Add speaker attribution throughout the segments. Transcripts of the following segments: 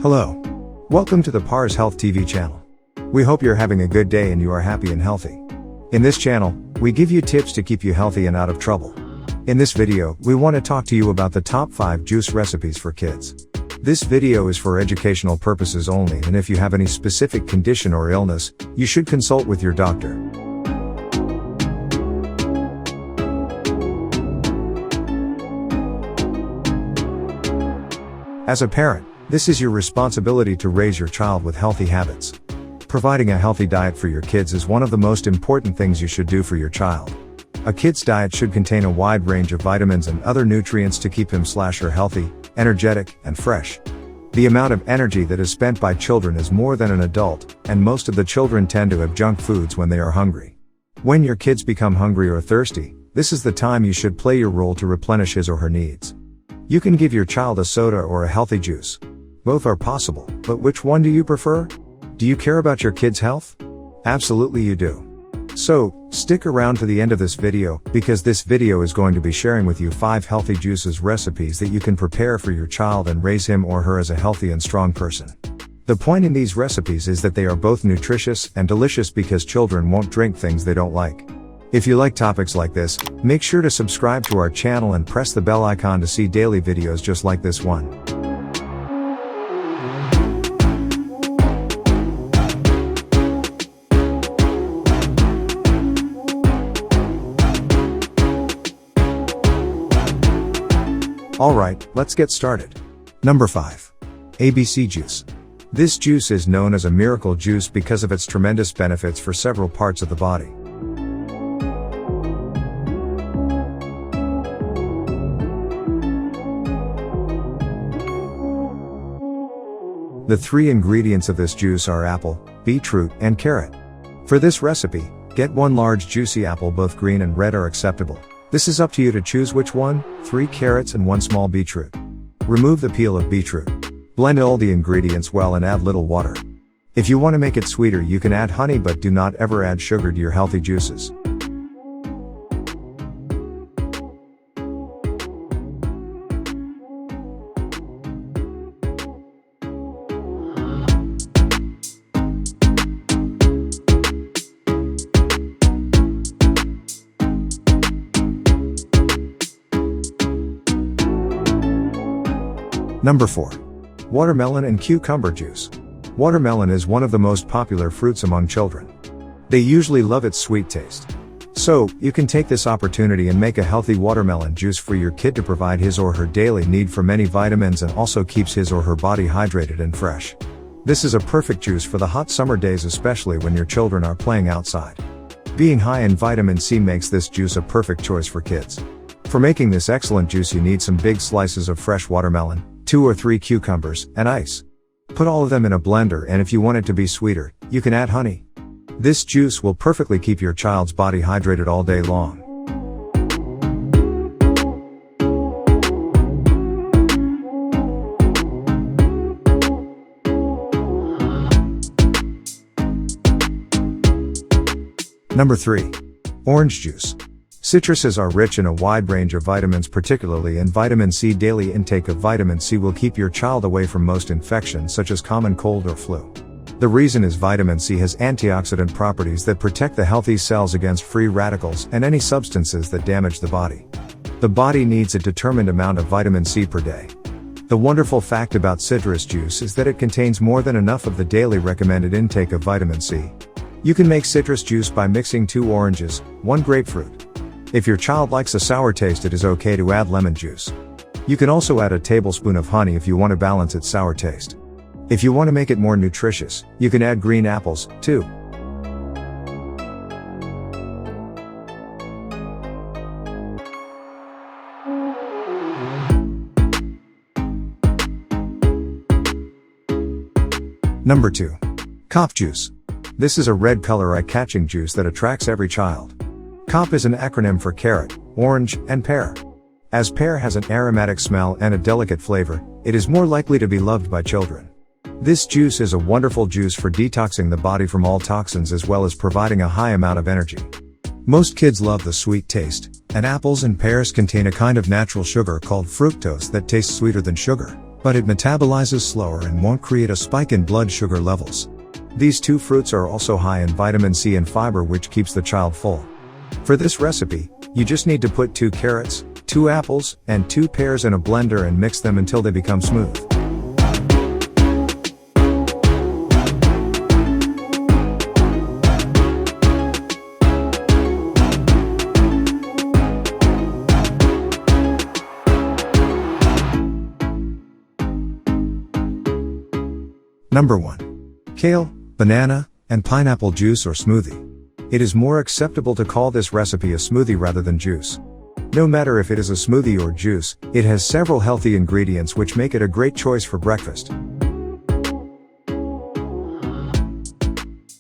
Speaker 1: Hello. Welcome to the Pars Health TV channel. We hope you're having a good day and you are happy and healthy. In this channel, we give you tips to keep you healthy and out of trouble. In this video, we want to talk to you about the top 5 juice recipes for kids. This video is for educational purposes only, and if you have any specific condition or illness, you should consult with your doctor. As a parent, this is your responsibility to raise your child with healthy habits. Providing a healthy diet for your kids is one of the most important things you should do for your child. A kid's diet should contain a wide range of vitamins and other nutrients to keep him/her healthy, energetic, and fresh. The amount of energy that is spent by children is more than an adult, and most of the children tend to have junk foods when they are hungry. When your kids become hungry or thirsty, this is the time you should play your role to replenish his or her needs. You can give your child a soda or a healthy juice. Both are possible, but which one do you prefer? Do you care about your kids' health? Absolutely you do. So, stick around to the end of this video, because this video is going to be sharing with you 5 healthy juices recipes that you can prepare for your child and raise him or her as a healthy and strong person. The point in these recipes is that they are both nutritious and delicious because children won't drink things they don't like. If you like topics like this, make sure to subscribe to our channel and press the bell icon to see daily videos just like this one. Alright, let's get started. Number 5. ABC juice. This juice is known as a miracle juice because of its tremendous benefits for several parts of the body. The 3 ingredients of this juice are apple, beetroot, and carrot. For this recipe, get 1 large juicy apple. Both green and red are acceptable. This is up to you to choose which one. 3 carrots and 1 small beetroot. Remove the peel of beetroot. Blend all the ingredients well and add little water. If you want to make it sweeter, you can add honey, but do not ever add sugar to your healthy juices. Number 4. Watermelon and cucumber juice. Watermelon is one of the most popular fruits among children. They usually love its sweet taste. So, you can take this opportunity and make a healthy watermelon juice for your kid to provide his or her daily need for many vitamins and also keeps his or her body hydrated and fresh. This is a perfect juice for the hot summer days, especially when your children are playing outside. Being high in vitamin C makes this juice a perfect choice for kids. For making this excellent juice, you need some big slices of fresh watermelon, 2 or 3 cucumbers, and ice. Put all of them in a blender, and if you want it to be sweeter, you can add honey. This juice will perfectly keep your child's body hydrated all day long. Number 3. Orange juice. Citruses are rich in a wide range of vitamins, particularly in vitamin C. Daily intake of vitamin C will keep your child away from most infections such as common cold or flu. The reason is vitamin C has antioxidant properties that protect the healthy cells against free radicals and any substances that damage the body. The body needs a determined amount of vitamin C per day. The wonderful fact about citrus juice is that it contains more than enough of the daily recommended intake of vitamin C. You can make citrus juice by mixing 2 oranges, 1 grapefruit. If your child likes a sour taste, it is okay to add lemon juice. You can also add a tablespoon of honey if you want to balance its sour taste. If you want to make it more nutritious, you can add green apples, too. Number 2. Cop juice. This is a red color eye-catching juice that attracts every child. COP is an acronym for carrot, orange, and pear. As pear has an aromatic smell and a delicate flavor, it is more likely to be loved by children. This juice is a wonderful juice for detoxing the body from all toxins as well as providing a high amount of energy. Most kids love the sweet taste, and apples and pears contain a kind of natural sugar called fructose that tastes sweeter than sugar. but it metabolizes slower and won't create a spike in blood sugar levels. These 2 fruits are also high in vitamin C and fiber, which keeps the child full. For this recipe, you just need to put 2 carrots, 2 apples, and 2 pears in a blender and mix them until they become smooth. Number 1. Kale, banana, and pineapple juice or smoothie. It is more acceptable to call this recipe a smoothie rather than juice. No matter if it is a smoothie or juice, it has several healthy ingredients which make it a great choice for breakfast.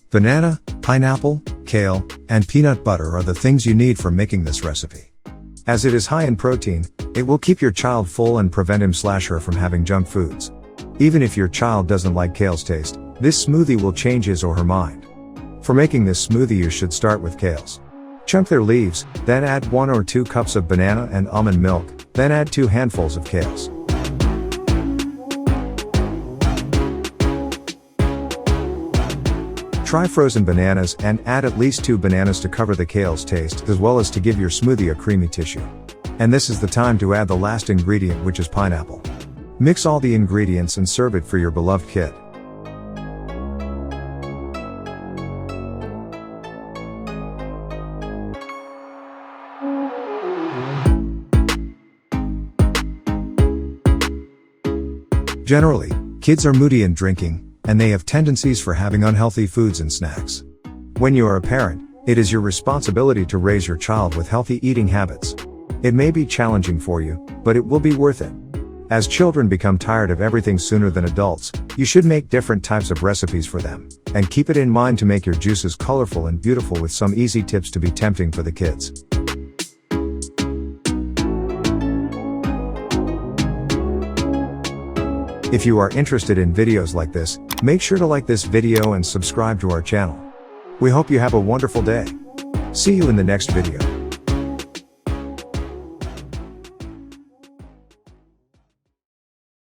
Speaker 1: Banana, pineapple, kale, and peanut butter are the things you need for making this recipe. As it is high in protein, it will keep your child full and prevent him/her from having junk foods. Even if your child doesn't like kale's taste, this smoothie will change his or her mind. For making this smoothie, you should start with kales. Chunk their leaves, then add 1 or 2 cups of banana and almond milk, then add 2 handfuls of kales. Try frozen bananas and add at least 2 bananas to cover the kale's taste as well as to give your smoothie a creamy tissue. And this is the time to add the last ingredient, which is pineapple. Mix all the ingredients and serve it for your beloved kid. Generally, kids are moody and drinking, and they have tendencies for having unhealthy foods and snacks. When you are a parent, it is your responsibility to raise your child with healthy eating habits. It may be challenging for you, but it will be worth it. As children become tired of everything sooner than adults, you should make different types of recipes for them, and keep it in mind to make your juices colorful and beautiful with some easy tips to be tempting for the kids. If you are interested in videos like this, make sure to like this video and subscribe to our channel. We hope you have a wonderful day. See you in the next video.